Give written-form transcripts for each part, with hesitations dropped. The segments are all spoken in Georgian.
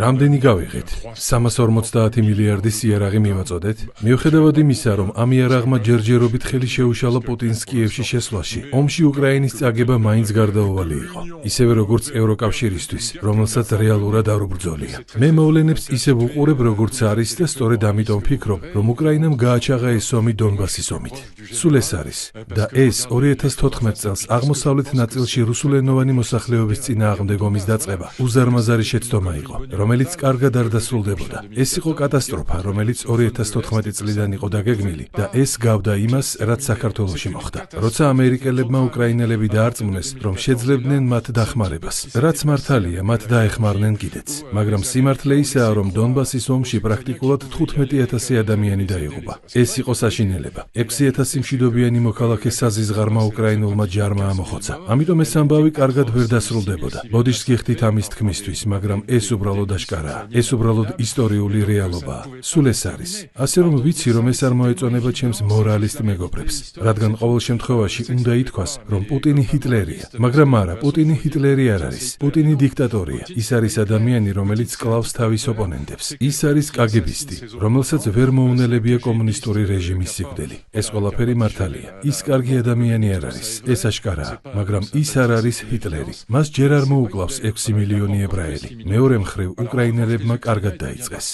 რამდენი გავიღეთ? 350 მილიარდის იარაღი მივაწოდეთ? მიუხედავად იმისა, რომ ამ იარაღმა ჯერჯერობით ხელი შეუშალა პუტინს კიევში შესვლაში, ომში უკრაინის წაგება მაინც გარდაუვალი იყო. ისევე როგორც ევროკავშირისთვის, რომელსაც რეალურად არ უბრძოლია. მე მოვლენებს ისევ ვუყურებ, როგორც არის და სწორედ ამიტომ ვფიქრობ, რომ უკრაინამ გააჩაღა ეს ომი დონბასის ომით. სულ ეს არის და ეს 2014 წელს აღმოსავლეთ ნაწილში რუსულენოვანი მოსახლეობის წინააღმდეგ ომის დაწყება უზარმაზარი შეცდომა იყო, რომელიც კარგად არ დასრულდებოდა. ეს იყო კატასტროფა, რომელიც 2014 წლიდან იყო დაგეგმილი და ეს გავდა იმას, რაც საქართველოში მოხდა. როცა ამერიკელებმა უკრაინელები დაარწმუნეს, რომ შეძლებდნენ მათ დახმარებას, რაც მართალია, მათ დაეხმარნენ კიდეც. მაგრამ სიმართლე ისაა, რომ დონბასის ომში პრაქტიკულად 15,000 ადამიანი დაიღუპა. ეს იყო საშინელება. 6,000 მშვიდობიანი მოქალაქე საზიზღარმა უკრაინულმა ჯარმა ამოხოცა. ამიტომ ეს ამბავი კარგად ვერ დასრულდებოდა. ბოდიშს გიხდით ამის თქმისთვის, მაგრამ ეს უბრალოდ აშკარაა. ეს უბრალოდ ისტორიული რეალობაა. სულ ეს არის. ასე რომ ვიცი, რომ ეს არ მოეწონება ჩემს მორალისტ მეგობრებს, რადგან ყოველ შემთხვევაში უნდა ითქვას, რომ პუტინი ჰიტლერია. მაგრამ არა, პუტინი ჰიტლერი არ არის. პუტინი დიქტატორია. ის არის ადამიანი, რომელიც კლავს თავის ოპონენტებს. ის არის კაგებისტი, რომელსაც ვერ მოუნელებია კომუნისტური რეჟიმის სიკვდილი. ეს ყველაფერი მართალია. ის კარგი ადამიანი არ არის. ეს აშკარაა, მაგრამ ის არ არის ჰიტლერი. მას ჯერ არ მოუკლავს 6 მილიონი ებრაელი. მეორე მხრივ, უკრაინელებმა კარგად დაიწყეს.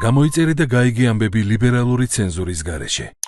გამოიწერე და გაიგე ამბები ლიბერალური ცენზურის გარეშე.